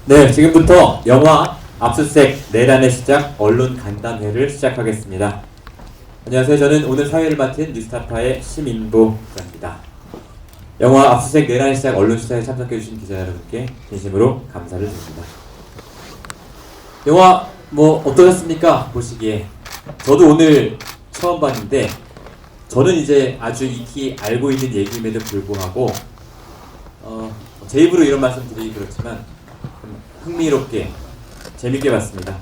네, 지금부터 영화 압수수색 내란의 시작 언론 간담회를 시작하겠습니다. 안녕하세요. 저는 오늘 사회를 맡은 뉴스타파의 심인보 기자입니다. 영화 압수수색 내란의 시작 언론 시사에 참석해주신 기자 여러분께 진심으로 감사를 드립니다. 영화 어떠셨습니까? 보시기에. 저도 오늘 처음 봤는데 저는 이제 아주 익히 알고 있는 얘기임에도 불구하고 제 입으로 이런 말씀 드리기 그렇지만 흥미롭게 재밌게 봤습니다.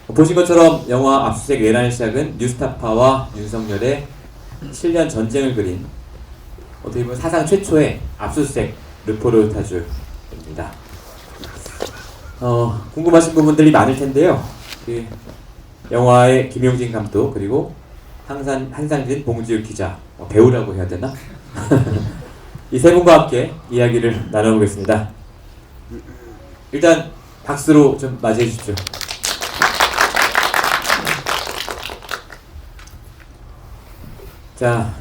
보신 것처럼 영화 압수수색 내란의 시작은 뉴스타파와 윤석열의 7년 전쟁을 그린 어떻게 보면 사상 최초의 압수수색 르포르타주입니다. 궁금하신 부분들이 많을 텐데요. 그 영화의 김용진 감독 그리고 한상진 봉지욱 기자 배우라고 해야 되나? 이 세 분과 함께 이야기를 나눠보겠습니다. 일단 박수로 좀 맞이해 주십시오. 자,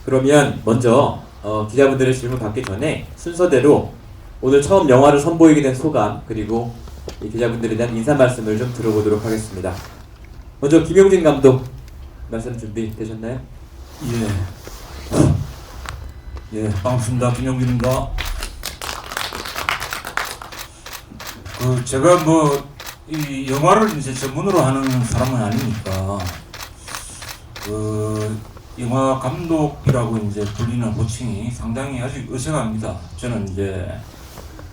그러면 먼저 기자분들의 질문 받기 전에 순서대로 오늘 처음 영화를 선보이게 된 소감 그리고 이 기자분들에 대한 인사 말씀을 좀 들어보도록 하겠습니다. 먼저 김용진 감독 말씀 준비되셨나요? 예, 반갑습니다. 김용진입니다. 제가 이 영화를 이제 전문으로 하는 사람은 아니니까 영화 감독이라고 이제 불리는 호칭이 상당히 아직 어색합니다. 저는 이제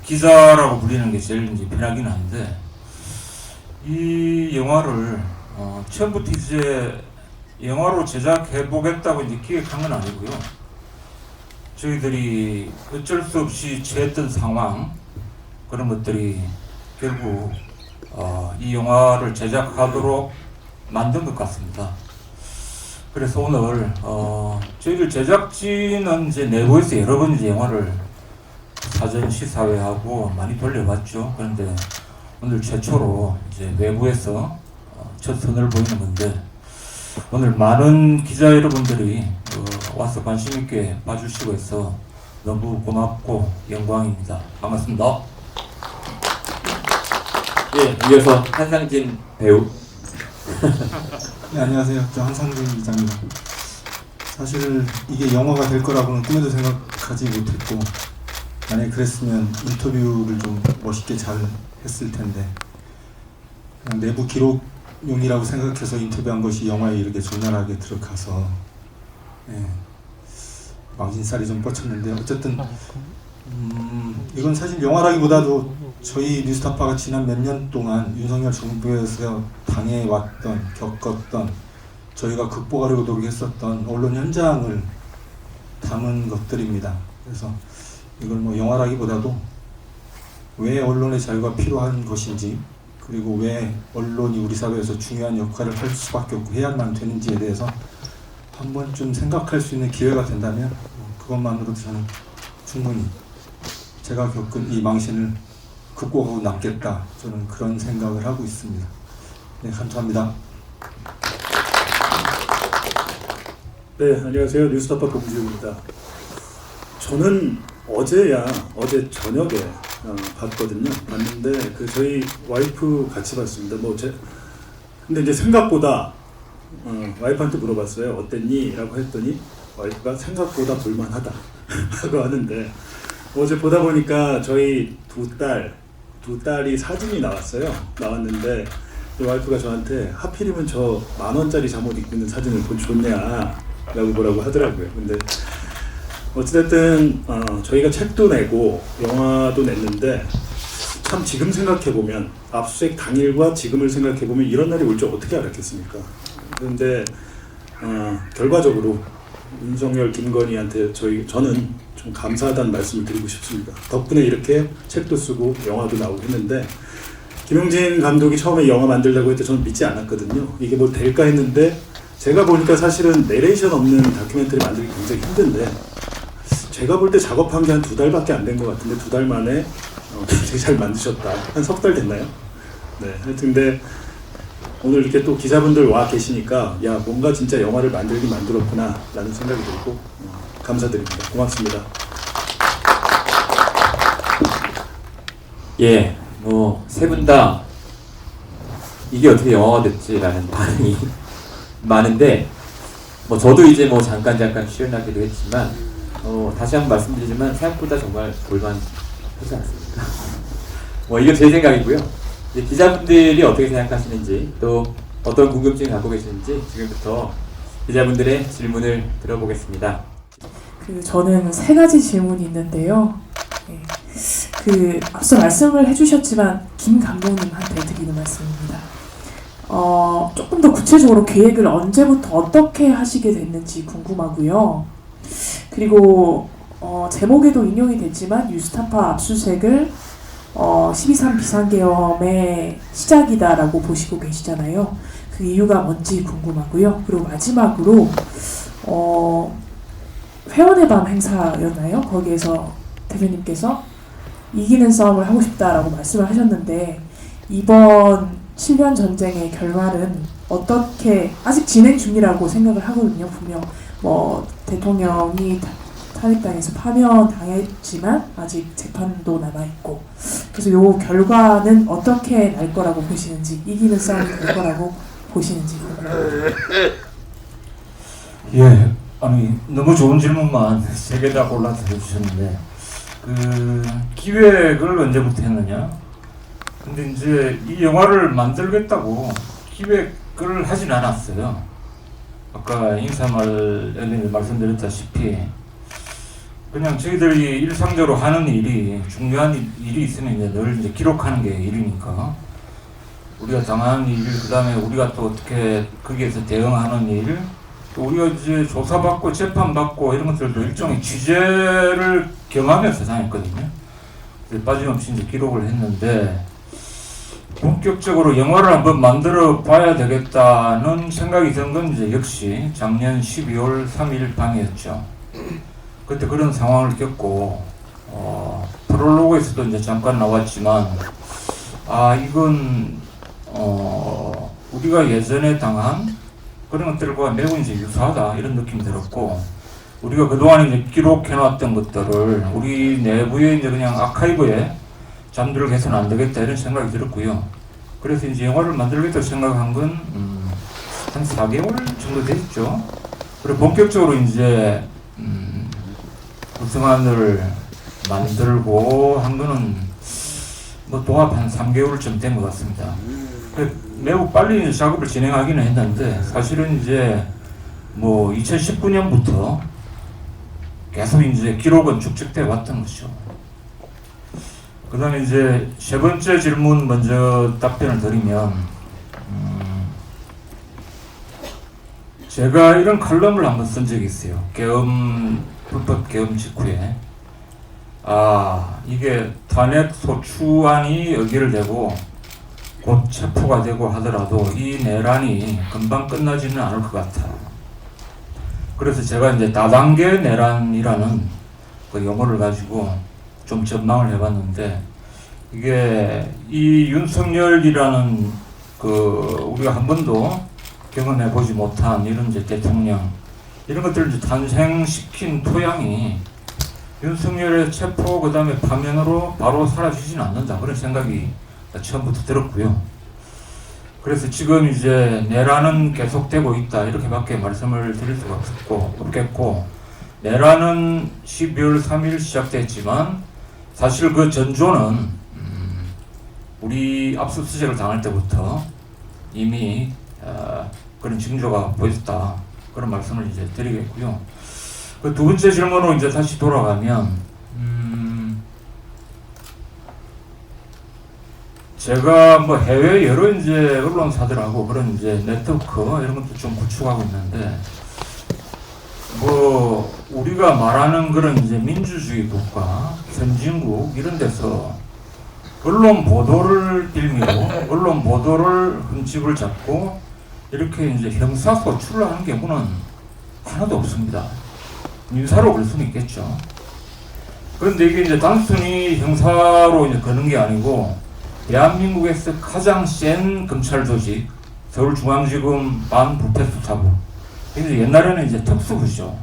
기자라고 불리는 게 제일 이제 편하긴 한데 이 영화를 처음부터 이제 영화로 제작해 보겠다고 이제 기획한 건 아니고요. 저희들이 어쩔 수 없이 처했던 상황 그런 것들이 결국 이 영화를 제작하도록 만든 것 같습니다. 그래서 오늘 저희들 제작진은 이제 내부에서 여러 번 이제 영화를 사전 시사회하고 많이 돌려봤죠. 그런데 오늘 최초로 이제 외부에서 첫 선을 보이는 건데 오늘 많은 기자 여러분들이 와서 관심 있게 봐주시고 해서 너무 고맙고 영광입니다. 반갑습니다. 예, 이어서 한상진 배우. 네, 안녕하세요. 저 한상진 기자입니다. 사실 이게 영화가 될 거라고는 꿈에도 생각하지 못했고 만약에 그랬으면 인터뷰를 좀 멋있게 잘 했을 텐데 그냥 내부 기록용이라고 생각해서 인터뷰한 것이 영화에 이렇게 적나라하게 들어가서 망신살이 좀 뻗쳤는데 어쨌든 이건 사실 영화라기보다도 저희 뉴스타파가 지난 몇 년 동안 윤석열 정부에서 당해왔던, 겪었던, 저희가 극복하려고 노력했었던 언론 현장을 담은 것들입니다. 그래서 이걸 영화라기보다도 왜 언론의 자유가 필요한 것인지 그리고 왜 언론이 우리 사회에서 중요한 역할을 할 수밖에 없고 해야만 되는지에 대해서 한 번쯤 생각할 수 있는 기회가 된다면 그것만으로도 저는 충분히 제가 겪은 이 망신을 극복하고 남겠다. 저는 그런 생각을 하고 있습니다. 네, 감사합니다. 네, 안녕하세요. 뉴스타파 봉지욱입니다. 저는 어제 저녁에 봤거든요. 봤는데 저희 와이프 같이 봤습니다. 근데 이제 생각보다 와이프한테 물어봤어요. 어땠니? 라고 했더니 와이프가 생각보다 볼만하다 라고 하는데 어제 보다 보니까 저희 두 딸이 사진이 나왔는데 와이프가 저한테 하필이면 저 10,000원짜리 잠옷 입고 있는 사진을 좋냐 라고 뭐라고 하더라고요. 근데 어찌됐든 저희가 책도 내고 영화도 냈는데 참 지금 생각해보면 압수수색 당일과 지금을 생각해보면 이런 날이 올 줄 어떻게 알았겠습니까? 그런데 결과적으로 윤석열, 김건희한테 저는 좀 감사하다는 말씀을 드리고 싶습니다. 덕분에 이렇게 책도 쓰고 영화도 나오고 했는데 김용진 감독이 처음에 영화 만들려고 할 때 저는 믿지 않았거든요. 이게 될까 했는데 제가 보니까 사실은 내레이션 없는 다큐멘터리 만들기 굉장히 힘든데 제가 볼 때 작업한 게 한 2달밖에 안 된 것 같은데 2달 만에 굉장히 잘 만드셨다. 한 3달 됐나요? 네, 하여튼 근데 오늘 이렇게 또 기자분들 와 계시니까 야 뭔가 진짜 영화를 만들었구나 라는 생각이 들고 감사드립니다. 고맙습니다. 예, 뭐 세 분 다 이게 어떻게 영화가 됐지라는 반응이 많은데 뭐 저도 이제 뭐 잠깐 출연하기도 했지만 다시 한번 말씀드리지만 생각보다 정말 볼만하지 않습니다. 뭐 이건 제 생각이고요. 이제 기자분들이 어떻게 생각하시는지 또 어떤 궁금증을 갖고 계시는지 지금부터 기자분들의 질문을 들어보겠습니다. 저는 세 가지 질문이 있는데요. 네. 앞서 말씀을 해주셨지만 김 감독님한테 드리는 말씀입니다. 조금 더 구체적으로 계획을 언제부터 어떻게 하시게 됐는지 궁금하고요. 그리고 제목에도 인용이 됐지만 뉴스타파 압수수색을 12.3 비상계엄의 시작이다라고 보시고 계시잖아요. 그 이유가 뭔지 궁금하고요. 그리고 마지막으로 회원의 밤 행사였나요? 거기에서 대표님께서 이기는 싸움을 하고 싶다라고 말씀을 하셨는데 이번 7년 전쟁의 결말은 어떻게 아직 진행 중이라고 생각을 하거든요. 분명 뭐 대통령이 탄핵당해서 파면당했지만 아직 재판도 남아있고 그래서 요 결과는 어떻게 날 거라고 보시는지 이기는 싸움이 될 거라고 보시는지 궁금합니다. 예, 아니 너무 좋은 질문만 세 개 다 골라서 해주셨는데 기획을 언제부터 했느냐? 근데 이제 이 영화를 만들겠다고 기획을 하진 않았어요. 아까 인사말에 말씀드렸다시피 그냥 저희들이 일상적으로 하는 일이 중요한 일이 있으면 이제 늘 이제 기록하는 게 일이니까 우리가 당한 일, 그다음에 우리가 또 어떻게 거기에서 대응하는 일, 또 우리가 이제 조사받고 재판받고 이런 것들도 일종의 취재를 경험하면서 다녔거든요. 그래서 빠짐없이 이제 기록을 했는데 본격적으로 영화를 한번 만들어 봐야 되겠다는 생각이 든 건 이제 역시 작년 12월 3일 밤이었죠. 그때 그런 상황을 겪고 프롤로그에서도 이제 잠깐 나왔지만 이건 우리가 예전에 당한 그런 것들과 매우 이제 유사하다 이런 느낌이 들었고 우리가 그동안 이제 기록해놨던 것들을 우리 내부에 이제 그냥 아카이브에 잠들게 해서는 안 되겠다 이런 생각이 들었고요. 그래서 이제 영화를 만들겠다고 생각한 건 한 4개월 정도 됐죠. 그리고 본격적으로 이제 구성안을 만들고 한 거는 뭐 도합 한 3개월쯤 된 것 같습니다. 매우 빨리 이제 작업을 진행하기는 했는데 사실은 이제 뭐 2019년부터 계속 이제 기록은 축적돼 왔던 것이죠. 그 다음에 이제 세 번째 질문 먼저 답변을 드리면 제가 이런 칼럼을 한번 쓴 적이 있어요. 불법 계엄 직후에 이게 탄핵 소추안이 의결을 되고 곧 체포가 되고 하더라도 이 내란이 금방 끝나지는 않을 것 같아. 그래서 제가 이제 다단계 내란이라는 그 용어를 가지고 좀 전망을 해봤는데 이게 이 윤석열이라는 우리가 한 번도 경험해보지 못한 이런 이제 대통령 이런 것들을 이제 탄생시킨 토양이 윤석열의 체포 그 다음에 파면으로 바로 사라지지는 않는다 그런 생각이 처음부터 들었고요. 그래서 지금 이제 내란은 계속되고 있다 이렇게밖에 말씀을 드릴 수가 없겠고 내란은 12월 3일 시작됐지만 사실 그 전조는 우리 압수수색을 당할 때부터 이미 그런 징조가 보였다 그런 말씀을 이제 드리겠고요. 그 두 번째 질문으로 이제 다시 돌아가면 제가 뭐 해외 여러 이제 언론사들하고 그런 이제 네트워크 이런 것도 좀 구축하고 있는데 뭐 우리가 말하는 그런 이제 민주주의 국가, 선진국 이런 데서 언론 보도를 빌미로 언론 보도를 흠집을 잡고 이렇게 이제 형사 소출을 하는 경우는 하나도 없습니다. 민사로 걸 수는 있겠죠. 그런데 이게 이제 단순히 형사로 이제 거는 게 아니고 대한민국에서 가장 센 검찰 조직 서울중앙지검 반부패수사부 이제 옛날에는 이제 특수부죠.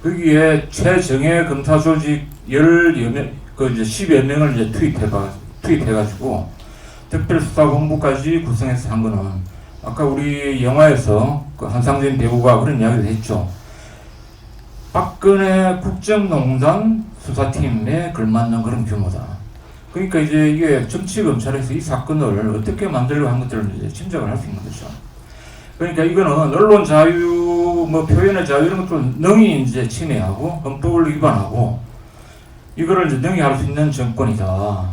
거기에 최정예 검사 조직 10여 명, 이제 10여 명을 이제 투입해가지고 특별수사본부까지 구성해서 한 거는 아까 우리 영화에서 그 한상진 배우가 그런 이야기를 했죠. 박근혜 국정농단 수사팀에 걸맞는 그런 규모다. 그러니까 이제 이게 정치검찰에서 이 사건을 어떻게 만들려고 한 것들을 이제 짐작을 할 수 있는 거죠. 그러니까 이거는 언론 자유, 뭐 표현의 자유 이런 것도 능히 이제 침해하고 헌법을 위반하고 이거를 이제 능히 할 수 있는 정권이다.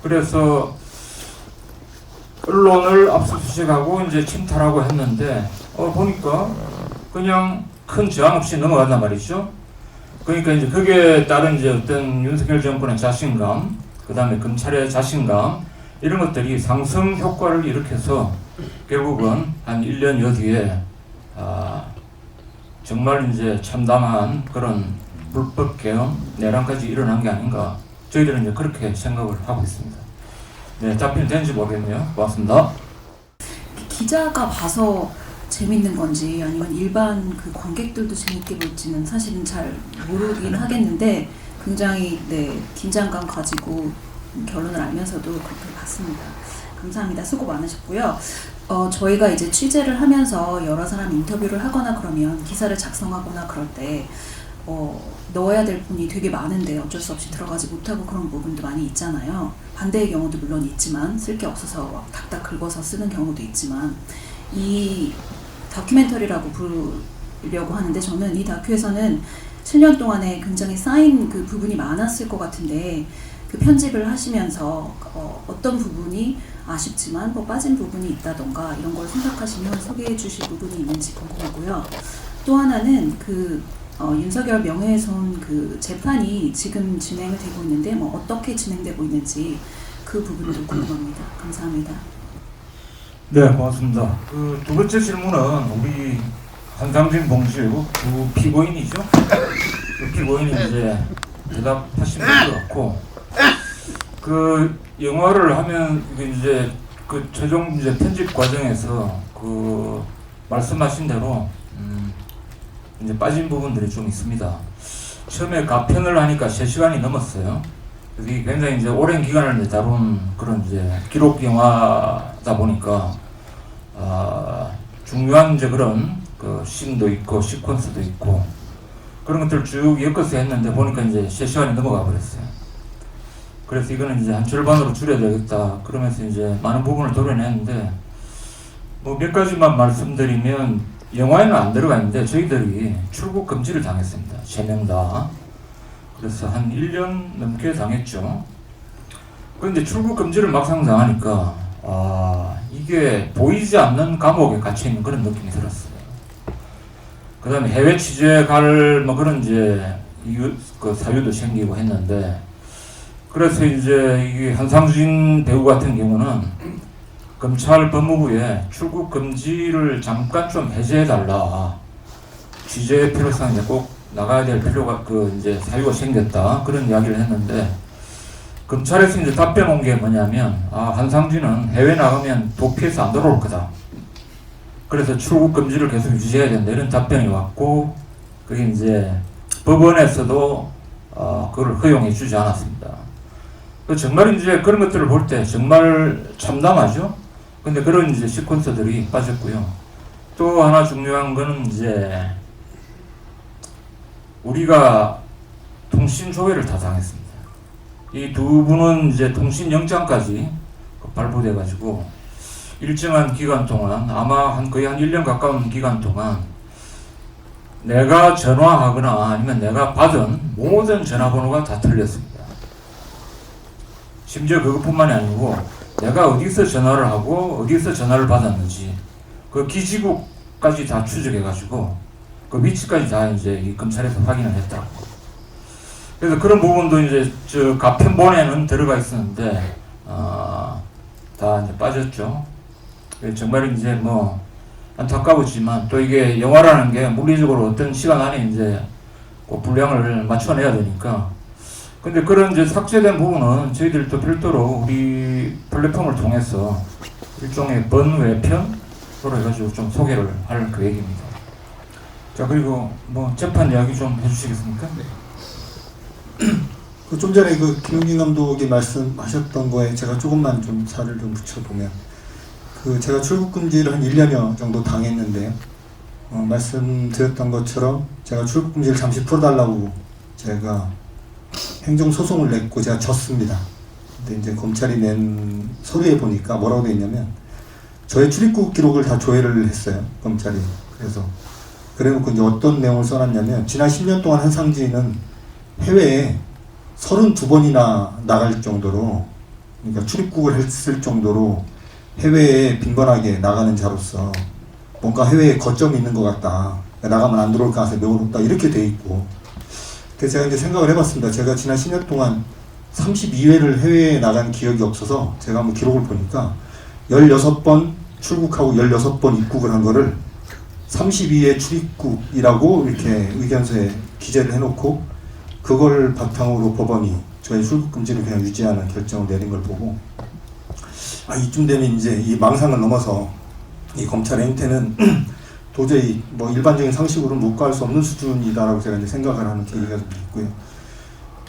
그래서 언론을 압수수색하고 이제 침탈하고 했는데 보니까 그냥 큰 저항 없이 넘어간단 말이죠. 그러니까 이제 거기에 따른 이제 어떤 윤석열 정권의 자신감, 그 다음에 검찰의 자신감 이런 것들이 상승 효과를 일으켜서 결국은 한 1년여 뒤에 정말 이제 참담한 그런 불법 개헌 내란까지 일어난 게 아닌가 저희들은 이제 그렇게 생각을 하고 있습니다. 네, 답변이 되는지 모르겠네요. 고맙습니다. 기자가 봐서 재밌는 건지 아니면 일반 그 관객들도 재밌게 볼지는 사실은 잘 모르긴 하겠는데 굉장히 긴장감 가지고 결론을 알면서도 그렇게 봤습니다. 감사합니다. 수고 많으셨고요. 저희가 이제 취재를 하면서 여러 사람 인터뷰를 하거나 그러면 기사를 작성하거나 그럴 때 넣어야 될 분이 되게 많은데 어쩔 수 없이 들어가지 못하고 그런 부분도 많이 있잖아요. 반대의 경우도 물론 있지만 쓸 게 없어서 막 닥닥 긁어서 쓰는 경우도 있지만 이 다큐멘터리라고 부르려고 하는데 저는 이 다큐에서는 7년 동안에 굉장히 쌓인 그 부분이 많았을 것 같은데 그 편집을 하시면서 어떤 부분이 아쉽지만 뭐 빠진 부분이 있다던가 이런 걸 생각하시면 소개해 주실 부분이 있는지 궁금하고요. 또 하나는 그 윤석열 명예훼손 그 재판이 지금 진행을 되고 있는데 뭐 어떻게 진행되고 있는지 그 부분도 궁금합니다. 감사합니다. 네, 고맙습니다. 그 두 번째 질문은 우리 한상진 봉주 두 피고인이죠. 그 피고인이 이제 대답하신 것 같고, 그 영화를 하면 이제 그 최종 이제 편집 과정에서 그 말씀하신 대로 이제 빠진 부분들이 좀 있습니다. 처음에 가편을 하니까 3시간이 넘었어요. 그래서 이게 굉장히 이제 오랜 기간을 이제 다룬 그런 이제 기록 영화다 보니까 중요한 이제 그런 그 씬도 있고 시퀀스도 있고 그런 것들을 쭉 엮어서 했는데 보니까 이제 3시간이 넘어가 버렸어요. 그래서 이거는 이제 한 절반으로 줄여야 되겠다. 그러면서 이제 많은 부분을 도려냈는데 뭐 몇 가지만 말씀드리면 영화에는 안 들어가 있는데 저희들이 출국 금지를 당했습니다. 3명 다. 그래서 한 1년 넘게 당했죠. 그런데 출국 금지를 막상 당하니까 이게 보이지 않는 감옥에 갇혀 있는 그런 느낌이 들었어요. 그 다음에 해외 취재 갈 뭐 그런 이제 그 사유도 생기고 했는데 그래서 이제 이 한상진 배우 같은 경우는 검찰 법무부에 출국 금지를 잠깐 좀 해제해달라. 취재 필요성이 꼭 나가야 될 필요가 그 이제 사유가 생겼다. 그런 이야기를 했는데 검찰에서 이제 답변 온 게 뭐냐면 한상진은 해외 나가면 도피해서 안 돌아올 거다. 그래서 출국 금지를 계속 유지해야 된다. 이런 답변이 왔고 그게 이제 법원에서도 그걸 허용해 주지 않았습니다. 정말 이제 그런 것들을 볼 때 정말 참담하죠. 근데 그런 이제 시퀀서들이 빠졌고요. 또 하나 중요한 거는 이제 우리가 통신 조회를 다 당했습니다. 이 두 분은 이제 통신 영장까지 발부돼 가지고 일정한 기간 동안 아마 거의 한 1년 가까운 기간 동안 내가 전화하거나 아니면 내가 받은 모든 전화번호가 다 틀렸습니다. 심지어 그것뿐만이 아니고 내가 어디서 전화를 하고 어디서 전화를 받았는지 그 기지국까지 다 추적해가지고 그 위치까지 다 이제 이 검찰에서 확인을 했다고. 그래서 그런 부분도 이제 저 가편본에는 들어가 있었는데 다 이제 빠졌죠. 정말 이제 뭐 안타까웠지만 또 이게 영화라는 게 물리적으로 어떤 시간 안에 이제 그 분량을 맞춰내야 되니까. 근데 그런 이제 삭제된 부분은 저희들도 별도로 우리 플랫폼을 통해서 일종의 번외편으로 해가지고 좀 소개를 할 계획입니다. 자, 그리고 뭐 재판 이야기 좀 해주시겠습니까? 네. 좀 전에 그 김용진 감독이 말씀하셨던 거에 제가 조금만 좀 살을 좀 붙여보면, 그 제가 출국 금지를 한 1년여 정도 당했는데요. 말씀드렸던 것처럼 제가 출국 금지를 잠시 풀어달라고 제가 행정 소송을 냈고 제가 졌습니다. 근데 이제 검찰이 낸 서류에 보니까 뭐라고 돼 있냐면, 저의 출입국 기록을 다 조회를 했어요, 검찰이. 그래서 그래놓고 이제 어떤 내용을 써놨냐면, 지난 10년 동안 한상진은 해외에 32번이나 나갈 정도로, 그러니까 출입국을 했을 정도로 해외에 빈번하게 나가는 자로서 뭔가 해외에 거점이 있는 것 같다. 나가면 안 들어올 가능성이 매우 높다. 이렇게 돼 있고. 그래서 제가 이제 생각을 해봤습니다. 제가 지난 10년 동안 32회를 해외에 나간 기억이 없어서 제가 한번 기록을 보니까 16번 출국하고 16번 입국을 한 거를 32회 출입국이라고 이렇게 의견서에 기재를 해놓고, 그걸 바탕으로 법원이 저희 출국 금지를 그냥 유지하는 결정을 내린 걸 보고, 이쯤 되면 이제 이 망상을 넘어서 이 검찰의 행태는 도저히 뭐 일반적인 상식으로는 묵과할 수 없는 수준이다라고 제가 이제 생각을 하는 계기가 좀 있고요.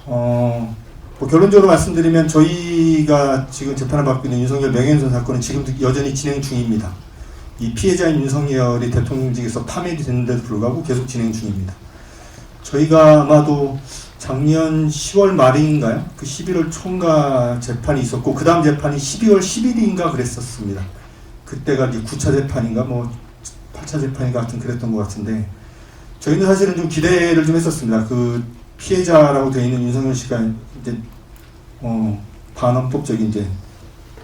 뭐 결론적으로 말씀드리면, 저희가 지금 재판을 받고 있는 윤석열 명예훼손 사건은 지금도 여전히 진행 중입니다. 이 피해자인 윤석열이 대통령직에서 파면이 됐는데도 불구하고 계속 진행 중입니다. 저희가 아마도 작년 10월 말인가요? 그 11월 초인가 재판이 있었고, 그 다음 재판이 12월 10일인가 그랬었습니다. 그때가 이제 9차 재판인가 뭐 8차 재판인가 같은 그랬던 것 같은데, 저희는 사실은 좀 기대를 좀 했었습니다. 그 피해자라고 되어 있는 윤석열 씨가 이제 반헌법적인 이제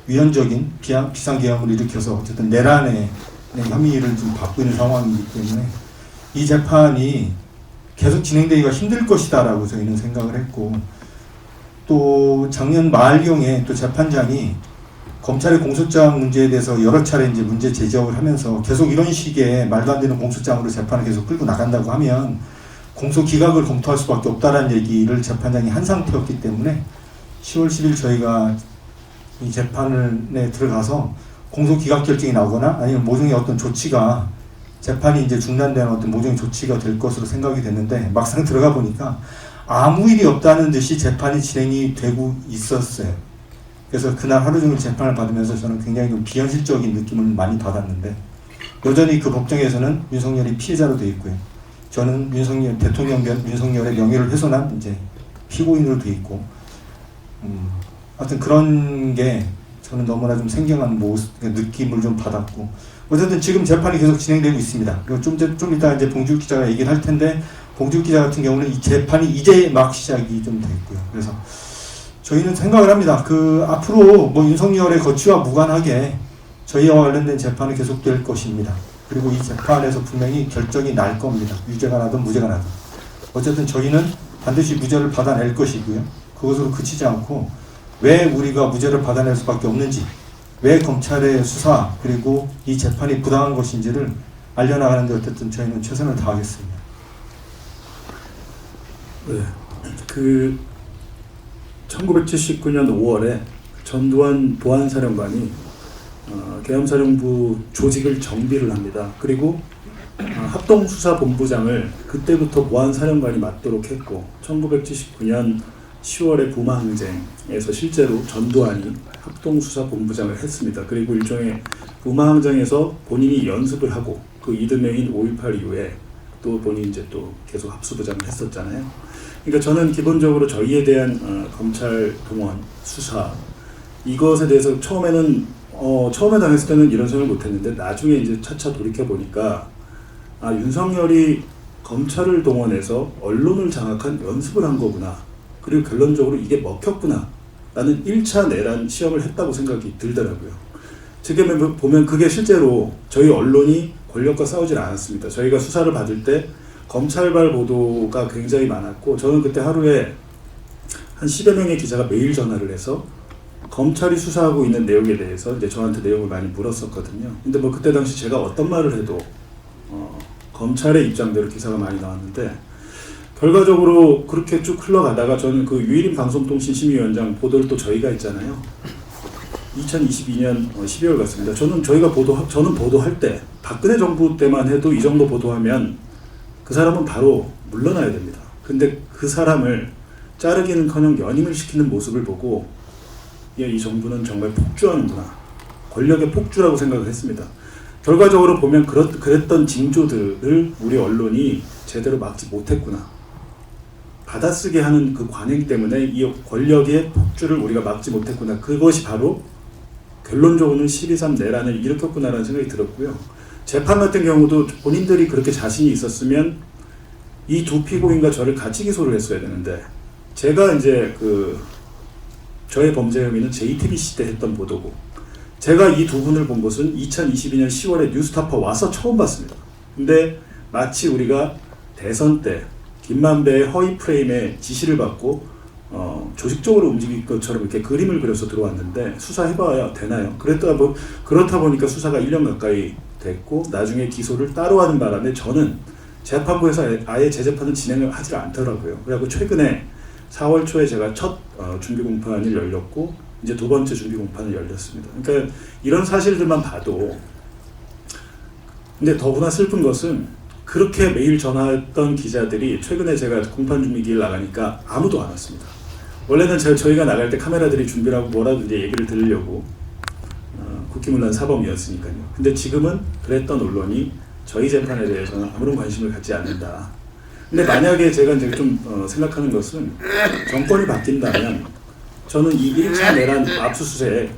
위헌적인 비상계엄을 일으켜서 어쨌든 내란의 혐의를 좀 받고 있는 상황이기 때문에 이 재판이 계속 진행되기가 힘들 것이다라고 저희는 생각을 했고, 또 작년 말경에 또 재판장이 검찰의 공소장 문제에 대해서 여러 차례 이제 문제 제기를 하면서, 계속 이런 식의 말도 안 되는 공소장으로 재판을 계속 끌고 나간다고 하면 공소 기각을 검토할 수밖에 없다라는 얘기를 재판장이 한 상태였기 때문에 10월 10일 저희가 이 재판에 들어가서 공소 기각 결정이 나오거나 아니면 모종의 어떤 조치가, 재판이 이제 중단되는 어떤 모종의 조치가 될 것으로 생각이 됐는데, 막상 들어가 보니까 아무 일이 없다는 듯이 재판이 진행이 되고 있었어요. 그래서 그날 하루 종일 재판을 받으면서 저는 굉장히 좀 비현실적인 느낌을 많이 받았는데, 여전히 그 법정에서는 윤석열이 피해자로 되어 있고요. 저는 윤석열 대통령 윤석열의 명예를 훼손한 이제 피고인으로 되어 있고, 하여튼 그런 게 저는 너무나 좀 생경한 모습, 느낌을 좀 받았고, 어쨌든 지금 재판이 계속 진행되고 있습니다. 그리고 좀 이따 이제 봉지욱 기자가 얘기를 할 텐데, 봉지욱 기자 같은 경우는 이 재판이 이제 막 시작이 좀 됐고요. 그래서 저희는 생각을 합니다. 그 앞으로 뭐 윤석열의 거취와 무관하게 저희와 관련된 재판은 계속될 것입니다. 그리고 이 재판에서 분명히 결정이 날 겁니다. 유죄가 나든 무죄가 나든. 어쨌든 저희는 반드시 무죄를 받아낼 것이고요. 그것으로 그치지 않고 왜 우리가 무죄를 받아낼 수밖에 없는지, 왜 검찰의 수사 그리고 이 재판이 부당한 것인지를 알려나가는 데 어쨌든 저희는 최선을 다하겠습니다. 네, 그 1979년 5월에 전두환 보안사령관이 계엄사령부 조직을 정비를 합니다. 그리고 합동수사본부장을 그때부터 보안사령관이 맡도록 했고, 1979년 10월에 부마항쟁에서 실제로 전두환이 합동수사본부장을 했습니다. 그리고 일종의 부마항쟁에서 본인이 연습을 하고 그 이듬해인 5.18 이후에 또 본인이 이제 또 계속 합수부장을 했었잖아요. 그러니까 저는 기본적으로 저희에 대한 검찰 동원, 수사, 이것에 대해서 처음에 당했을 때는 이런 생각을 못했는데, 나중에 이제 차차 돌이켜 보니까 윤석열이 검찰을 동원해서 언론을 장악한 연습을 한 거구나. 그리고 결론적으로 이게 먹혔구나. 라는 1차 내란 시험을 했다고 생각이 들더라고요. 지금 보면 그게 실제로 저희 언론이 권력과 싸우질 않았습니다. 저희가 수사를 받을 때 검찰발 보도가 굉장히 많았고, 저는 그때 하루에 한 10여 명의 기자가 매일 전화를 해서 검찰이 수사하고 있는 내용에 대해서 이제 저한테 내용을 많이 물었었거든요. 근데 뭐 그때 당시 제가 어떤 말을 해도 검찰의 입장대로 기사가 많이 나왔는데, 결과적으로 그렇게 쭉 흘러가다가 저는 그 유일인 방송통신심의위원장 보도를 또 저희가 했잖아요. 2022년 12월 같습니다. 저는 보도할 때 박근혜 정부 때만 해도 이 정도 보도하면 그 사람은 바로 물러나야 됩니다. 근데 그 사람을 자르기는커녕 연임을 시키는 모습을 보고 이 정부는 정말 폭주하는구나, 권력의 폭주라고 생각을 했습니다. 결과적으로 보면 그랬던 징조들을 우리 언론이 제대로 막지 못했구나, 받아쓰게 하는 그 관행 때문에 이 권력의 폭주를 우리가 막지 못했구나, 그것이 바로 결론적으로는 12.3 내란을 일으켰구나라는 생각이 들었고요. 재판 같은 경우도 본인들이 그렇게 자신이 있었으면 이 두 피고인과 저를 같이 기소를 했어야 되는데, 제가 이제 저의 범죄 혐의는 JTBC 때 했던 보도고, 제가 이 두 분을 본 것은 2022년 10월에 뉴스타파 와서 처음 봤습니다. 근데 마치 우리가 대선 때 김만배의 허위 프레임에 지시를 받고 조직적으로 움직일 것처럼 이렇게 그림을 그려서 들어왔는데, 수사해봐야 되나요? 그렇다 보니까 수사가 1년 가까이 됐고 나중에 기소를 따로 하는 바람에 저는 재판부에서 아예 재재판을 진행을 하지 않더라고요. 그래갖고 최근에 4월 초에 제가 첫 준비 공판을 열렸고 이제 두 번째 준비 공판을 열렸습니다. 그러니까 이런 사실들만 봐도, 근데 더구나 슬픈 것은 그렇게 매일 전화했던 기자들이 최근에 제가 공판 준비 기일 나가니까 아무도 안 왔습니다. 원래는 저희가 나갈 때 카메라들이 준비를 하고 뭐라도 이제 얘기를 들으려고 국기문란 사범이었으니까요. 근데 지금은 그랬던 언론이 저희 재판에 대해서는 아무런 관심을 갖지 않는다. 근데 만약에 제가 이제 좀 생각하는 것은, 정권이 바뀐다면 저는 이 1차 내란 압수수색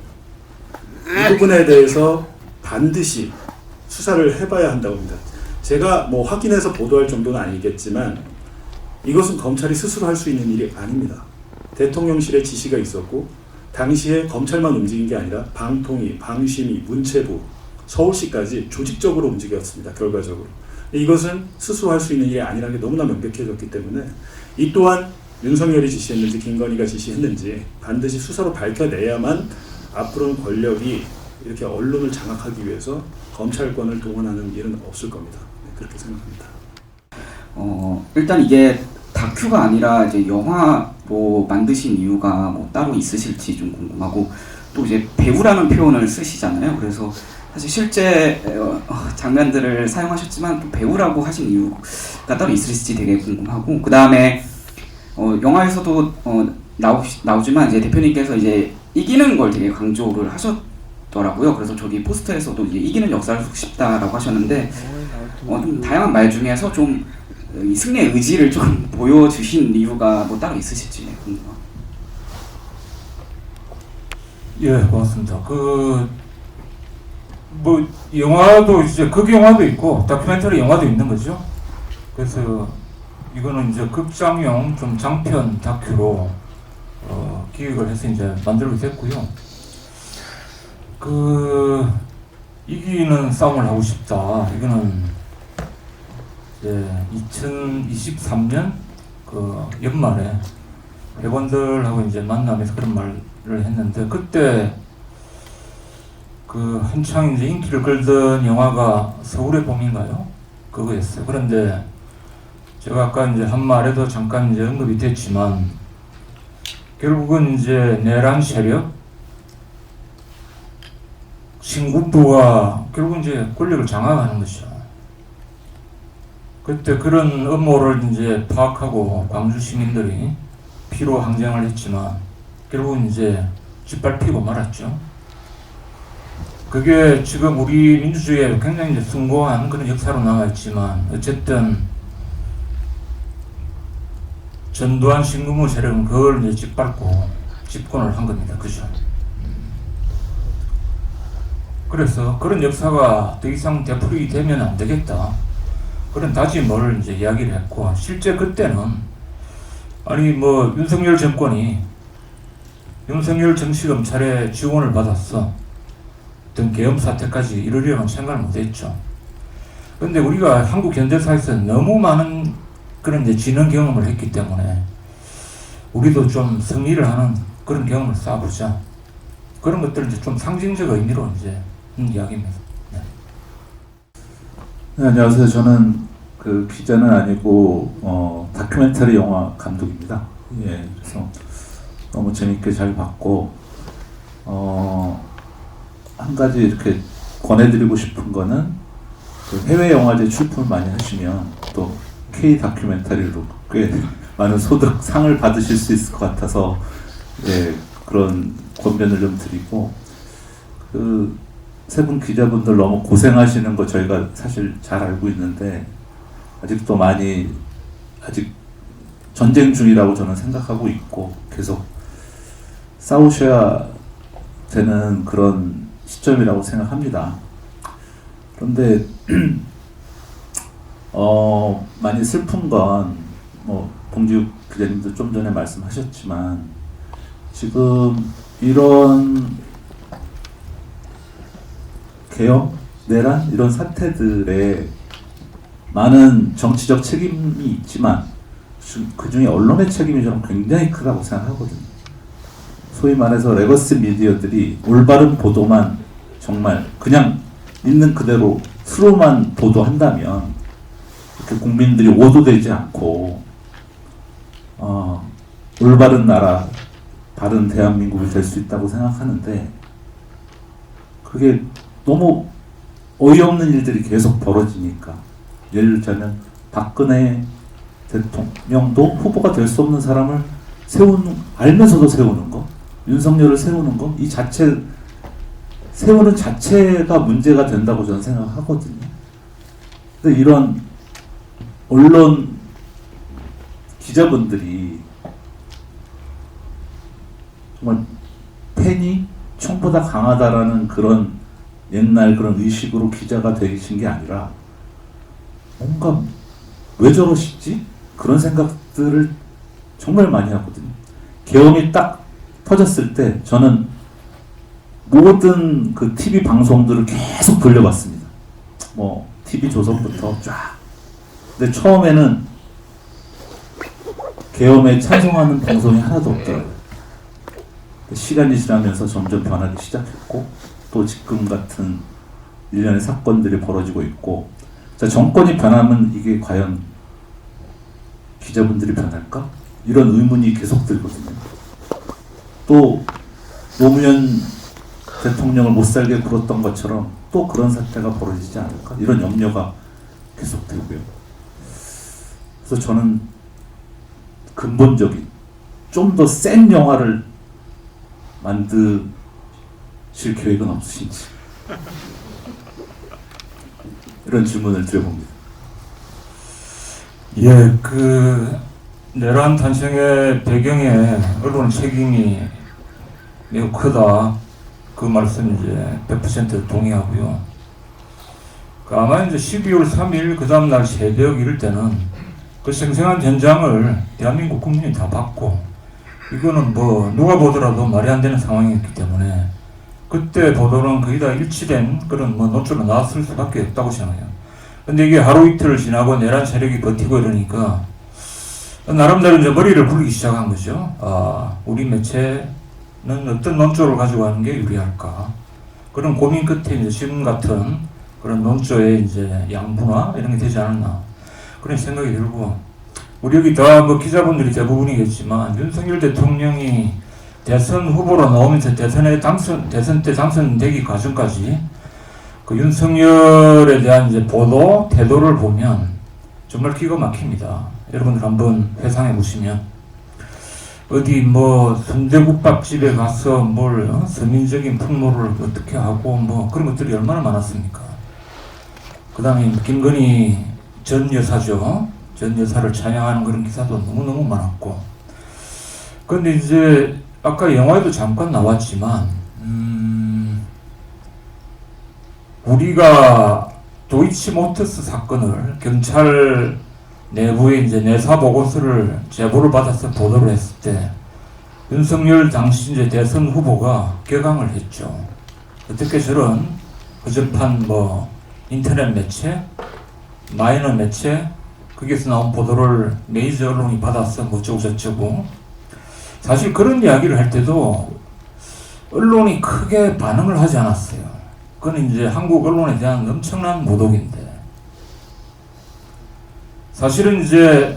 이 부분에 대해서 반드시 수사를 해봐야 한다고 봅니다. 제가 뭐 확인해서 보도할 정도는 아니겠지만 이것은 검찰이 스스로 할 수 있는 일이 아닙니다. 대통령실의 지시가 있었고, 당시에 검찰만 움직인 게 아니라 방통위, 방심위, 문체부, 서울시까지 조직적으로 움직였습니다. 결과적으로. 이것은 스스로 할 수 있는 일이 아니라는 게 너무나 명백해졌기 때문에 이 또한 윤석열이 지시했는지 김건희가 지시했는지 반드시 수사로 밝혀내야만 앞으로는 권력이 이렇게 언론을 장악하기 위해서 검찰권을 동원하는 일은 없을 겁니다. 네, 그렇게 생각합니다. 일단 이게 다큐가 아니라 이제 영화로 만드신 이유가 뭐 따로 있으실지 좀 궁금하고, 또 이제 배우라는 표현을 쓰시잖아요. 그래서 사실 실제 장면들을 사용하셨지만 또 배우라고 하신 이유가 따로 있을지 되게 궁금하고, 그 다음에 영화에서도 나오지만 이제 대표님께서 이제 이기는 걸 되게 강조를 하셨더라고요. 그래서 저기 포스터에서도 이제 이기는 역사를 쓰고 싶다라고 하셨는데, 좀 다양한 말 중에서 좀 이 승리의 의지를 좀 보여주신 이유가 뭐 따로 있으실지 궁금합니다. 예, 고맙습니다. 뭐 영화도 이제 극 영화도 있고 다큐멘터리 영화도 있는 거죠. 그래서 이거는 이제 극장용 좀 장편 다큐로 기획을 해서 이제 만들게 됐고요. 이기는 싸움을 하고 싶다. 이거는 이제 2023년 연말에 회원들하고 이제 만나면서 그런 말을 했는데, 그때 한창 이제 인기를 끌던 영화가 서울의 봄인가요? 그거였어요. 그런데 제가 아까 이제 한 말에도 잠깐 이제 언급이 됐지만, 결국은 이제 내란 세력, 신군부가 결국은 이제 권력을 장악하는 것이죠. 그때 그런 음모를 이제 파악하고 광주 시민들이 피로 항쟁을 했지만 결국은 이제 짓밟히고 말았죠. 그게 지금 우리 민주주의에 굉장히 이제 숭고한 그런 역사로 남아있지만, 어쨌든 전두환 신군부 세력은 그걸 이제 짓밟고 집권을 한 겁니다. 그죠? 그래서 그런 역사가 더 이상 되풀이 되면 안 되겠다, 그런 다짐을 이제 이야기를 했고, 실제 그때는 아니 뭐 윤석열 정권이 윤석열 정치검찰의 지원을 받았어 어떤 계엄 사태까지 이르려는 생각을 못했죠. 그런데 우리가 한국 현대사에서 너무 많은 그런 이제 지능 경험을 했기 때문에 우리도 좀 승리를 하는 그런 경험을 쌓아보자, 그런 것들을 이제 좀 상징적 의미로 이제 이야기입니다. 네. 네, 안녕하세요. 저는 기자는 아니고 다큐멘터리 영화 감독입니다. 예, 그래서 너무 재밌게 잘 봤고, 한 가지 이렇게 권해드리고 싶은 거는 해외 영화제 출품을 많이 하시면 또 K 다큐멘터리로 꽤 많은 소득 상을 받으실 수 있을 것 같아서 예, 그런 권면을 좀 드리고 그 세 분 기자분들 너무 고생하시는 거 저희가 사실 잘 알고 있는데 아직도 많이 아직 전쟁 중이라고 저는 생각하고 있고 계속 싸우셔야 되는 그런 시점이라고 생각합니다. 그런데 많이 슬픈 건 뭐 봉지욱 기자님도 좀 전에 말씀하셨지만 지금 이런 계엄, 내란 이런 사태들에 많은 정치적 책임이 있지만 그 중에 언론의 책임이 저는 굉장히 크다고 생각하거든요. 소위 말해서 레거시 미디어들이 올바른 보도만 정말 그냥 있는 그대로 수로만 보도한다면 이렇게 국민들이 오도되지 않고 올바른 나라, 바른 대한민국이 될 수 있다고 생각하는데 그게 너무 어이없는 일들이 계속 벌어지니까 예를 들자면 박근혜 대통령도 후보가 될 수 없는 사람을 알면서도 세우는 거, 윤석열을 세우는 거, 이 세우는 자체가 문제가 된다고 저는 생각하거든요. 근데 이런 언론 기자분들이 정말 펜이 총보다 강하다라는 그런 옛날 그런 의식으로 기자가 되신 게 아니라 뭔가 왜 저러시지? 그런 생각들을 정말 많이 하거든요. 계엄이 딱 터졌을 때 저는 모든 그 TV 방송들을 계속 돌려봤습니다. 뭐 TV 조선부터 쫙. 근데 처음에는 계엄에 찬성하는 방송이 하나도 없더라고요. 시간이 지나면서 점점 변하기 시작했고 또 지금 같은 일련의 사건들이 벌어지고 있고 자, 정권이 변하면 이게 과연 기자분들이 변할까? 이런 의문이 계속 들거든요. 또 노무현 대통령을 못살게 굴었던 것처럼 또 그런 사태가 벌어지지 않을까? 이런 염려가 계속되고요. 그래서 저는 근본적인 좀 더 센 영화를 만드실 계획은 없으신지 이런 질문을 드려봅니다. 예, 그 내란 탄생의 배경에 언론 책임이 매우 크다. 그 말씀 이제 100% 동의하고요. 아마 이제 12월 3일 그 다음날 새벽 이럴 때는 그 생생한 현장을 대한민국 국민이 다 봤고 이거는 뭐 누가 보더라도 말이 안 되는 상황이었기 때문에 그때 보도는 거의 다 일치된 그런 뭐 논조로 나왔을 수밖에 없다고 생각해요. 근데 이게 하루 이틀 지나고 내란 세력이 버티고 이러니까 나름대로 이제 머리를 굴리기 시작한 거죠. 우리 매체는 어떤 논조를 가지고 가는 게 유리할까? 그런 고민 끝에 이제 지금 같은 그런 논조의 이제 양분화 이런 게 되지 않았나 그런 생각이 들고 우리 여기 다 뭐 기자분들이 대부분이겠지만 윤석열 대통령이 대선 후보로 나오면서 대선 때 당선되기 과정까지 그 윤석열에 대한 이제 보도 태도를 보면 정말 기가 막힙니다. 여러분들 한번 회상해 보시면 어디 뭐 순대국밥집에 가서 뭘 서민적인 풍모를 어떻게 하고 뭐 그런 것들이 얼마나 많았습니까? 그 다음에 김건희 전 여사죠. 전 여사를 찬양하는 그런 기사도 너무너무 많았고 근데 이제 아까 영화에도 잠깐 나왔지만 우리가 도이치모터스 사건을 경찰 내부에 이제 내사 보고서를 제보를 받아서 보도를 했을 때 윤석열 당시 이제 대선 후보가 격앙을 했죠. 어떻게 저런 허접한 뭐 인터넷 매체, 마이너 매체 거기서 나온 보도를 메이저 언론이 받아서 뭐 어쩌고저쩌고 사실 그런 이야기를 할 때도 언론이 크게 반응을 하지 않았어요. 그건 이제 한국 언론에 대한 엄청난 모독인데 사실은 이제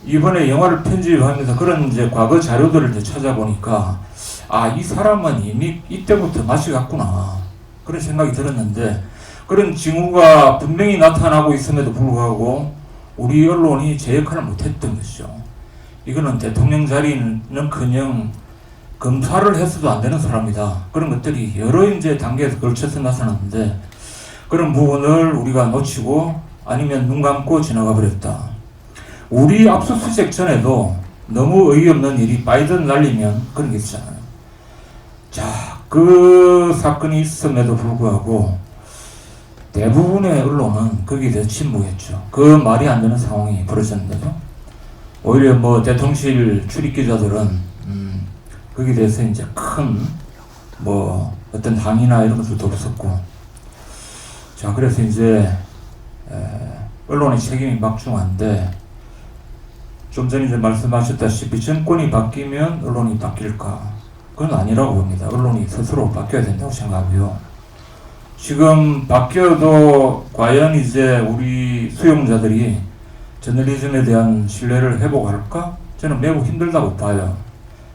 이번에 영화를 편집하면서 그런 이제 과거 자료들을 이제 찾아보니까 이 사람은 이미 이때부터 맛이 갔구나 그런 생각이 들었는데 그런 징후가 분명히 나타나고 있음에도 불구하고 우리 언론이 제 역할을 못했던 것이죠. 이거는 대통령 자리는커녕 검사를 해서도 안 되는 사람이다. 그런 것들이 여러 이제 단계에서 걸쳐서 나타났는데 그런 부분을 우리가 놓치고 아니면 눈 감고 지나가 버렸다. 우리 압수수색 전에도 너무 어이없는 일이 바이든 날리면 그런 게 있잖아요. 자, 그 사건이 있음에도 불구하고 대부분의 언론은 거기에 대해서 침묵했죠. 그 말이 안 되는 상황이 벌어졌는데도 오히려 뭐 대통령실 출입 기자들은 거기에 대해서 이제 큰 뭐 어떤 항의나 이런 것들도 없었고, 자 그래서 이제 언론의 책임이 막중한데 좀 전에 이제 말씀하셨다시피 정권이 바뀌면 언론이 바뀔까? 그건 아니라고 봅니다. 언론이 스스로 바뀌어야 된다고 생각하고요. 지금 바뀌어도 과연 이제 우리 수용자들이 저널리즘에 대한 신뢰를 회복할까? 저는 매우 힘들다고 봐요.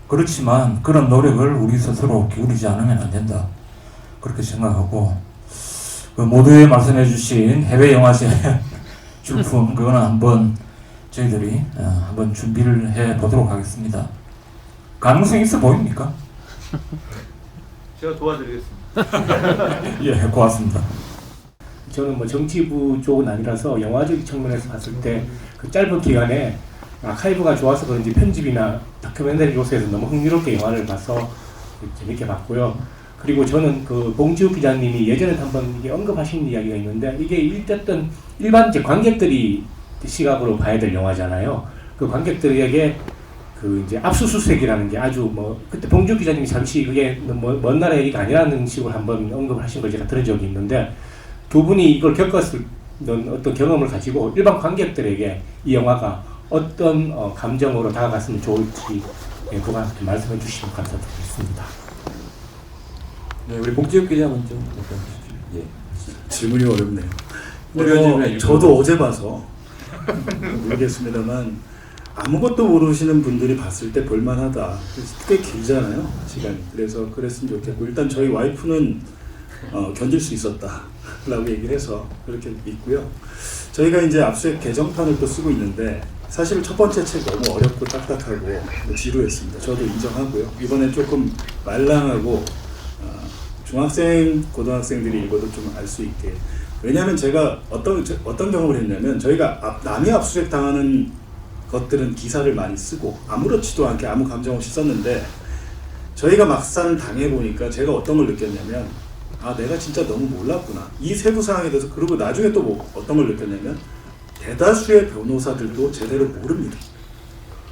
그렇지만 그런 노력을 우리 스스로 기울이지 않으면 안 된다. 그렇게 생각하고 그 모두에 말씀해 주신 해외 영화제 출품 그거는 한번 저희들이 한번 준비를 해 보도록 하겠습니다. 가능성이 있어 보입니까? 제가 도와드리겠습니다. 예, 고맙습니다. 저는 뭐 정치부 쪽은 아니라서 영화적 측면에서 봤을 때 그 짧은 기간에 아카이브가 좋아서 그런지 편집이나 다큐멘터리 요소에서 너무 흥미롭게 영화를 봐서 재밌게 봤고요. 그리고 저는 그 봉지욱 기자님이 예전에 한번 이게 언급하신 이야기가 있는데 이게 어쨌든 일반 이제 관객들이 시각으로 봐야 될 영화잖아요. 그 관객들에게 그 이제 압수수색이라는 게 아주 뭐 그때 봉지욱 기자님이 잠시 그게 뭐 먼 나라 얘기가 아니라는 식으로 한번 언급을 하신 걸 제가 들은 적이 있는데 두 분이 이걸 겪었을 어떤 경험을 가지고 일반 관객들에게 이 영화가 어떤 감정으로 다가갔으면 좋을지 그거 말씀해 주시면 감사드리겠습니다. 네, 우리 봉지욱 기자 먼저 예. 질문이 어렵네요. 어려운 질문이 저도 어제 봐서 모르겠습니다만 아무것도 모르시는 분들이 봤을 때 볼만하다. 꽤 길잖아요, 시간이. 그래서 그랬으면 좋겠고 일단 저희 와이프는 견딜 수 있었다라고 얘기를 해서 그렇게 믿고요. 저희가 이제 압수수색 개정판을 또 쓰고 있는데 사실 첫 번째 책 너무 어렵고 딱딱하고 지루했습니다. 저도 인정하고요. 이번에 조금 말랑하고 중학생, 고등학생들이 읽어도 좀 알 수 있게. 왜냐하면 제가 어떤 경험을 했냐면 저희가 남이 압수수색 당하는 것들은 기사를 많이 쓰고 아무렇지도 않게 아무 감정 없이 썼는데 저희가 막상 당해보니까 제가 어떤 걸 느꼈냐면 아 내가 진짜 너무 몰랐구나. 이 세부 사항에 대해서. 그리고 나중에 또 뭐 어떤 걸 느꼈냐면 대다수의 변호사들도 제대로 모릅니다.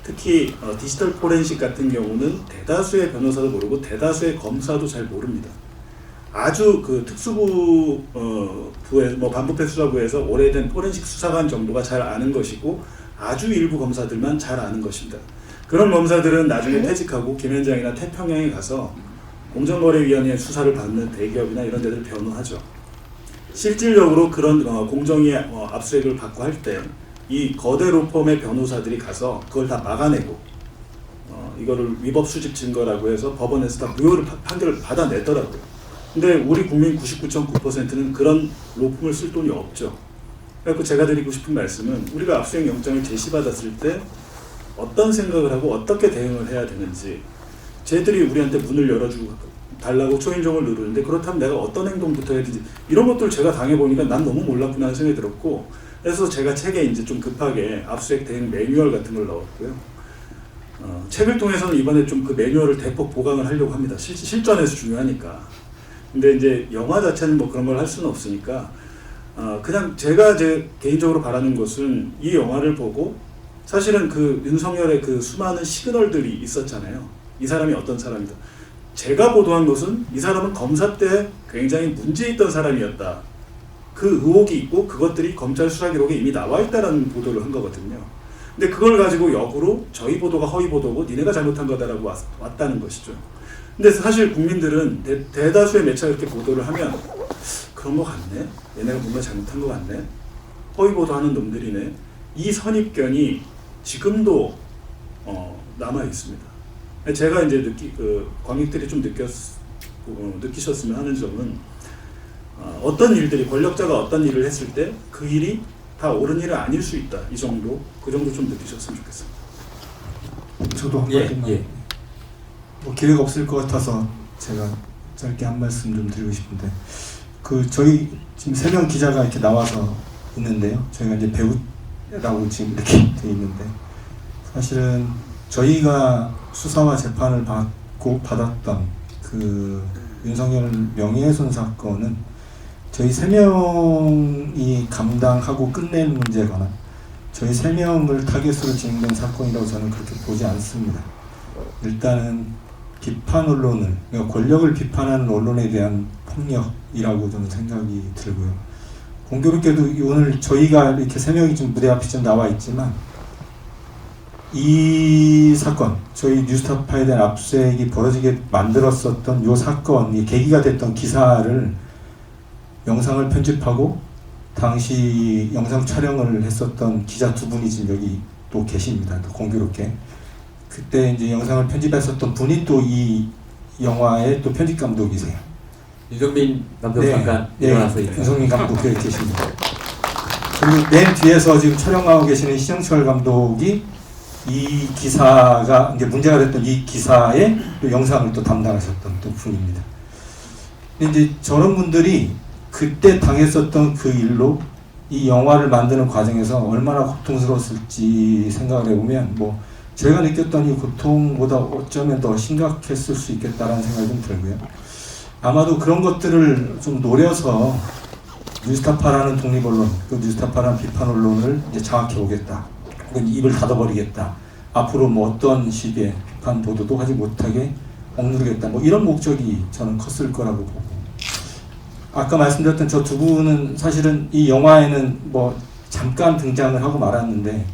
특히 디지털 포렌식 같은 경우는 대다수의 변호사도 모르고 대다수의 검사도 잘 모릅니다. 아주 그 특수부 부에 뭐 반부패 수사부에서 오래된 포렌식 수사관 정도가 잘 아는 것이고 아주 일부 검사들만 잘 아는 것입니다. 그런 검사들은 나중에 퇴직하고 김현장이나 태평양에 가서 공정거래위원회 수사를 받는 대기업이나 이런 데들 변호하죠. 실질적으로 그런 공정위 압수수색을 받고 할 때 이 거대 로펌의 변호사들이 가서 그걸 다 막아내고 이거를 위법 수집 증거라고 해서 법원에서 다 무효를 판결을 받아내더라고요. 근데 우리 국민 99.9%는 그런 로펌을 쓸 돈이 없죠. 그래서 제가 드리고 싶은 말씀은 우리가 압수수색 영장을 제시받았을 때 어떤 생각을 하고 어떻게 대응을 해야 되는지 쟤들이 우리한테 문을 열어주고 달라고 초인종을 누르는데 그렇다면 내가 어떤 행동부터 해야 되지 이런 것들을 제가 당해보니까 난 너무 몰랐구나 하는 생각이 들었고 그래서 제가 책에 이제 좀 급하게 압수수색 대응 매뉴얼 같은 걸 넣었고요. 책을 통해서는 이번에 좀 그 매뉴얼을 대폭 보강을 하려고 합니다. 실전에서 중요하니까. 근데 이제 영화 자체는 뭐 그런 걸 할 수는 없으니까 그냥 제가 제 개인적으로 바라는 것은 이 영화를 보고 사실은 그 윤석열의 그 수많은 시그널들이 있었잖아요. 이 사람이 어떤 사람이다. 제가 보도한 것은 이 사람은 검사 때 굉장히 문제 있던 사람이었다. 그 의혹이 있고 그것들이 검찰 수사 기록에 이미 나와 있다라는 보도를 한 거거든요. 근데 그걸 가지고 역으로 저희 보도가 허위 보도고 니네가 잘못한 거다라고 왔다는 것이죠. 근데 사실 국민들은 대다수의 매체가 이렇게 보도를 하면 그런 거 같네? 얘네가 뭔가 잘못한 거 같네? 허위 보도하는 놈들이네? 이 선입견이 지금도 남아 있습니다. 제가 이제 관객들이 좀 느끼셨으면 하는 점은 어떤 일들이 권력자가 어떤 일을 했을 때 그 일이 다 옳은 일은 아닐 수 있다. 이 정도 그 정도 좀 느끼셨으면 좋겠습니다. 저도 한 예, 마디만. 예. 뭐 기회가 없을 것 같아서 제가 짧게 한 말씀 좀 드리고 싶은데, 저희 지금 3명 기자가 이렇게 나와서 있는데요. 저희가 이제 배우라고 지금 이렇게 돼 있는데, 사실은 저희가 수사와 재판을 받았던 그 윤석열 명예훼손 사건은 저희 3명이 감당하고 끝낸 문제거나 저희 3명을 타겟으로 진행된 사건이라고 저는 그렇게 보지 않습니다. 일단은 비판 언론을, 그러니까 권력을 비판하는 언론에 대한 폭력이라고 저는 생각이 들고요. 공교롭게도 오늘 저희가 이렇게 3명이 좀 무대 앞에 좀 나와 있지만, 이 사건, 저희 뉴스타파에 대한 압수수색이 벌어지게 만들었었던 이 사건이 계기가 됐던 기사를 영상을 편집하고 당시 영상 촬영을 했었던 기자 2분이 지금 여기 또 계십니다. 또 공교롭게 그때 이제 영상을 편집했었던 분이 또 이 영화의 또 편집 감독이세요. 유정민 감독 잠깐 일어나서 인사. 윤성민 감독 여기 계십니다. 그리고 맨 뒤에서 지금 촬영하고 계시는 신영철 감독이 이 기사가 이제 문제가 됐던 이 기사의 또 영상을 또 담당하셨던 또 분입니다. 근데 이제 저런 분들이 그때 당했었던 그 일로 이 영화를 만드는 과정에서 얼마나 고통스러웠을지 생각을 해보면, 뭐 제가 느꼈던 이 고통보다 어쩌면 더 심각했을 수 있겠다라는 생각이 좀 들고요. 아마도 그런 것들을 좀 노려서 뉴스타파라는 독립언론, 그 뉴스타파라는 비판 언론을 이제 장악해 오겠다. 혹은 입을 닫아버리겠다. 앞으로 뭐 어떤 식의 비판 보도도 하지 못하게 억누르겠다. 뭐 이런 목적이 저는 컸을 거라고 보고. 아까 말씀드렸던 저 2분은 사실은 이 영화에는 뭐 잠깐 등장을 하고 말았는데,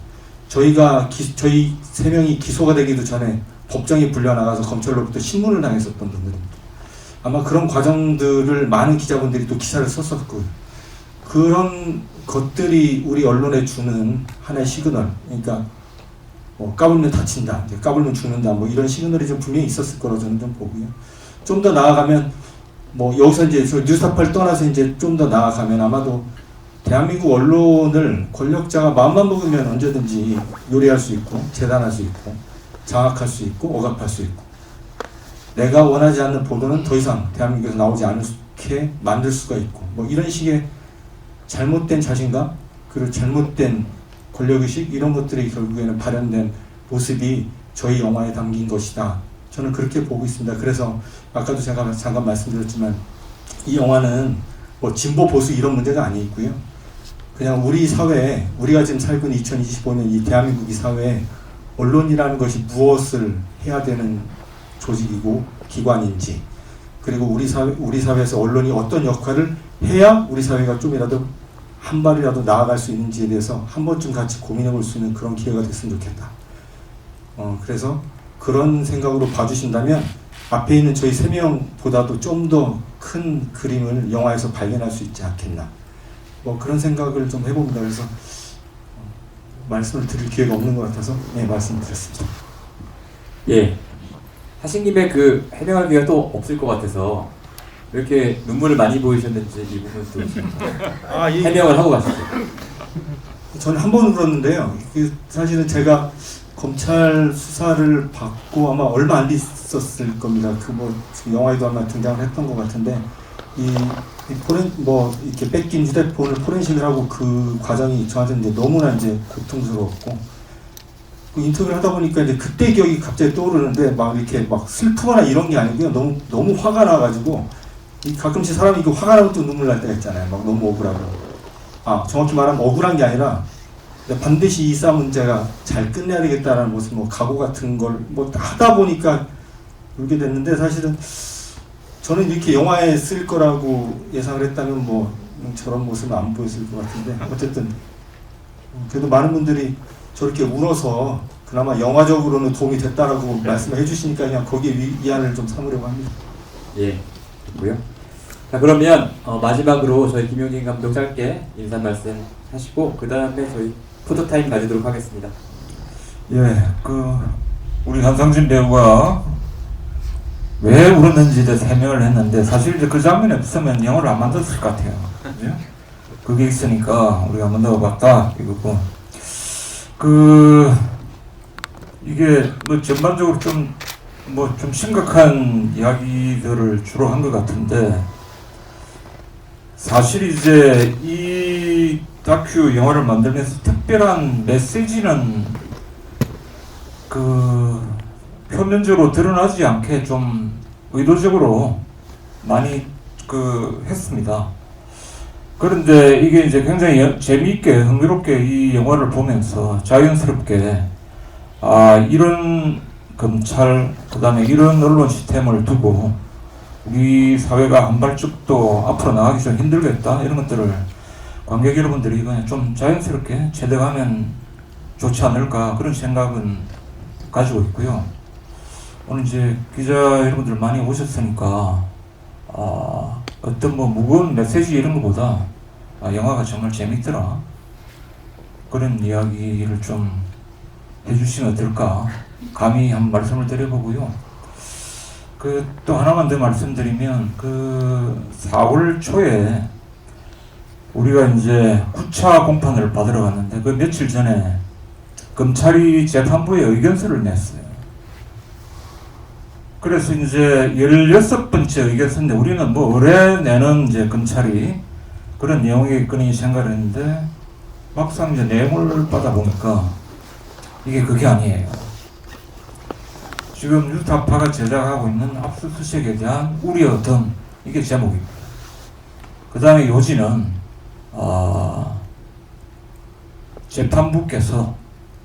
저희 3명이 기소가 되기도 전에 법정에 불려나가서 검찰로부터 신문을 당했었던 분들입니다. 아마 그런 과정들을 많은 기자분들이 또 기사를 썼었고, 그런 것들이 우리 언론에 주는 하나의 시그널, 그러니까 뭐 까불면 다친다, 까불면 죽는다, 뭐 이런 시그널이 좀 분명히 있었을 거라고 저는 좀 보고요. 좀 더 나아가면 뭐 여기서 이제 뉴스타파를 떠나서 이제 좀 더 나아가면 아마도 대한민국 언론을 권력자가 마음만 먹으면 언제든지 요리할 수 있고 재단할 수 있고 장악할 수 있고 억압할 수 있고, 내가 원하지 않는 보도는 더 이상 대한민국에서 나오지 않게 만들 수가 있고, 뭐 이런 식의 잘못된 자신감, 그리고 잘못된 권력의식, 이런 것들이 결국에는 발현된 모습이 저희 영화에 담긴 것이다. 저는 그렇게 보고 있습니다. 그래서 아까도 제가 잠깐 말씀드렸지만 이 영화는 뭐 진보 보수 이런 문제가 아니고요. 그냥 우리 사회에, 우리가 지금 살고 있는 2025년 이 대한민국 이 사회에 언론이라는 것이 무엇을 해야 되는 조직이고 기관인지, 그리고 우리 사회에서 언론이 어떤 역할을 해야 우리 사회가 좀이라도 한 발이라도 나아갈 수 있는지에 대해서 한 번쯤 같이 고민해 볼 수 있는 그런 기회가 됐으면 좋겠다. 그래서 그런 생각으로 봐주신다면 앞에 있는 저희 3명보다도 좀 더 큰 그림을 영화에서 발견할 수 있지 않겠나. 뭐 그런 생각을 좀 해봅니다. 그래서 말씀을 드릴 기회가 없는 것 같아서 말씀드렸습니다. 예. 하신님의 그 해명할 기회가 또 없을 것 같아서 왜 이렇게 눈물을 많이 보이셨는지 이 부분 또 해명을 하고 가시죠. 저는 한 번 울었는데요. 사실은 제가 검찰 수사를 받고 아마 얼마 안 있었을 겁니다. 영화에도 아마 등장을 했던 것 같은데, 이렇게 뺏긴 휴대폰을 포렌식을 하고 그 과정이 저한테 이제 너무나 이제 고통스러웠고, 그 인터뷰를 하다 보니까 이제 그때 기억이 갑자기 떠오르는데, 막 이렇게 막 슬프거나 이런 게 아니고요. 너무 화가 나가지고, 가끔씩 사람이 이거 화가 나고 또 눈물 날 때가 있잖아요. 막 너무 억울하고. 정확히 말하면 억울한 게 아니라, 반드시 이 싸움 문제가 잘 끝내야 되겠다라는 무슨 뭐 각오 같은 걸 뭐 하다 보니까 울게 됐는데, 사실은 저는 이렇게 영화에 쓸 거라고 예상을 했다면 뭐 저런 모습은 안 보였을 것 같은데, 어쨌든 그래도 많은 분들이 저렇게 울어서 그나마 영화적으로는 도움이 됐다라고 말씀을 해주시니까 그냥 거기에 위안을 좀 삼으려고 합니다. 예, 됐고요. 자, 그러면 마지막으로 저희 김용진 감독 짧게 인사 말씀 하시고 그 다음에 저희 포토타임 가지도록 하겠습니다. 예, 우리 한상진 배우가 왜 울었는지에 대해서 해명을 했는데, 사실 이제 그 장면이 없으면 영화를 안 만들었을 것 같아요. 그죠? 그게 있으니까 우리가 한번 넣어봤다 이거고, 이게 뭐 전반적으로 좀 심각한 이야기들을 주로 한 것 같은데, 사실 이제 이 다큐 영화를 만들면서 특별한 메시지는 그 표면적으로 드러나지 않게 좀 의도적으로 많이 했습니다. 그런데 이게 이제 굉장히 재미있게 흥미롭게 이 영화를 보면서 자연스럽게 이런 검찰, 그 다음에 이런 언론 시스템을 두고 우리 사회가 한 발짝도 앞으로 나가기 좀 힘들겠다, 이런 것들을 관객 여러분들이 그냥 좀 자연스럽게 체득하면 좋지 않을까, 그런 생각은 가지고 있고요. 오늘 이제 기자 여러분들 많이 오셨으니까 어떤 뭐 무거운 메시지 이런 것보다 영화가 정말 재밌더라, 그런 이야기를 좀 해주시면 어떨까, 감히 한번 말씀을 드려보고요. 또 하나만 더 말씀드리면 4월 초에 우리가 이제 9차 공판을 받으러 갔는데 그 며칠 전에 검찰이 재판부에 의견서를 냈어요. 그래서 이제 16번째 의견서인데 우리는 뭐 의뢰 내는 이제 검찰이 그런 내용이겠거니 생각을 했는데 막상 이제 내용을 받아보니까 이게 그게 아니에요. 지금 뉴스타파가 제작하고 있는 압수수색에 대한 우려 등, 이게 제목입니다. 그 다음에 요지는 재판부께서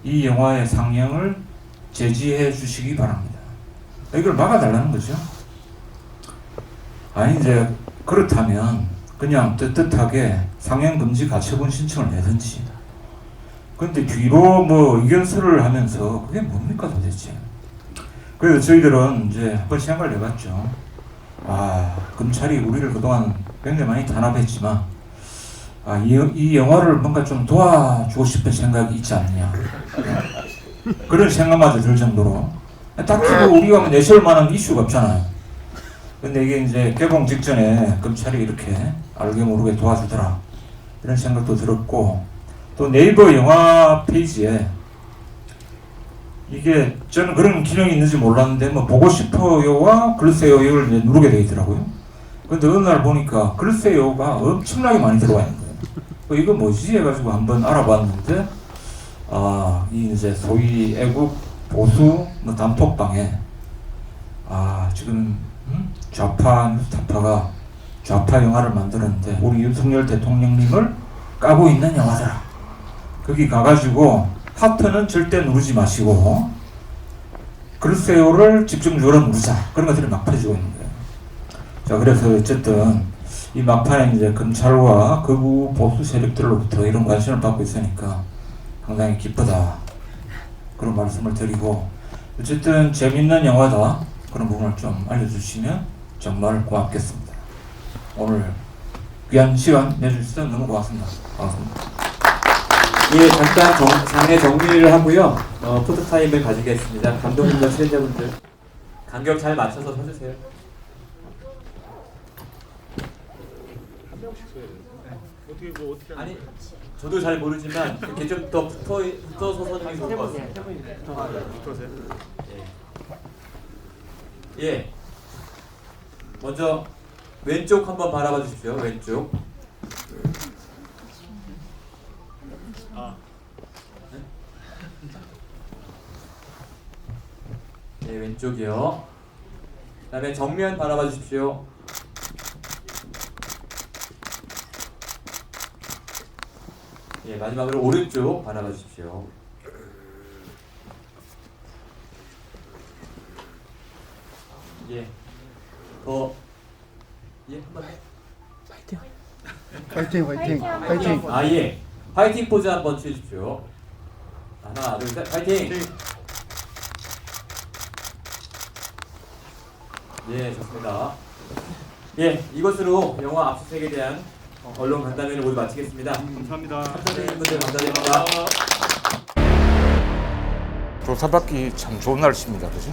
이 영화의 상영을 제지해 주시기 바랍니다. 이걸 막아달라는 거죠. 아니 이제 그렇다면 그냥 떳떳하게 상영금지 가처분 신청을 내든지. 그런데 뒤로 뭐 의견서를 하면서 그게 뭡니까 도대체. 그래서 저희들은 이제 한번 생각을 해봤죠. 검찰이 우리를 그동안 굉장히 많이 탄압했지만 이 영화를 뭔가 좀 도와주고 싶은 생각이 있지 않느냐, 그런 생각마저 들 정도로 딱히 뭐 우리가 내세울 만한 이슈가 없잖아요. 근데 이게 이제 개봉 직전에 검찰이 이렇게 알게 모르게 도와주더라, 이런 생각도 들었고, 또 네이버 영화 페이지에 이게 저는 그런 기능이 있는지 몰랐는데 뭐 보고 싶어요와 글쎄요 이걸 누르게 되어 있더라고요. 근데 어느 날 보니까 글쎄요가 엄청나게 많이 들어와 있는 거예요. 이거 뭐지 해가지고 한번 알아봤는데 이 이제 소위 애국 보수 뭐 단톡방에 지금 좌파 뉴스타파가 좌파 영화를 만드는데 우리 윤석열 대통령님을 까고 있는 영화더라. 거기 가가지고 하트는 절대 누르지 마시고 글쎄요를 집중적으로 누르자, 그런 것들이 막 퍼지고 있는 거예요. 자, 그래서 어쨌든 이 막판에 이제 검찰과 극우 보수 세력들로부터 이런 관심을 받고 있으니까 상당히 기쁘다, 그런 말씀을 드리고, 어쨌든 재밌는 영화다, 그런 부분을 좀 알려주시면 정말 고맙겠습니다. 오늘 귀한 시간 내주셔서 너무 고맙습니다. 고맙습니다. 예, 잠깐 장례 정리를 하고요. 포토타임을 가지겠습니다. 감독님과 출연자분들 간격 잘 맞춰서 서주세요. 아니, 저도 잘 모르지만 이렇게 좀 더 붙어서 서는 게 좋을 것 같습니다. 붙어세요. 예. 먼저 왼쪽 한번 바라봐 주십시오. 왼쪽. 네, 왼쪽이요. 그 다음에 정면 바라봐 주십시오. 예, 마지막으로 오른쪽 바라봐 주십시오. 예, 한번 파이팅. 예, 파이팅 포즈 한번 취해주십시오. 하나, 둘, 셋, 파이팅. 예, 좋습니다. 예, 이것으로 영화 압수수색에 대한 언론 간담회를 모두 마치겠습니다. 감사합니다. 참석해주신 분들 감사드립니다. 조사받기 참 좋은 날씨입니다, 그죠?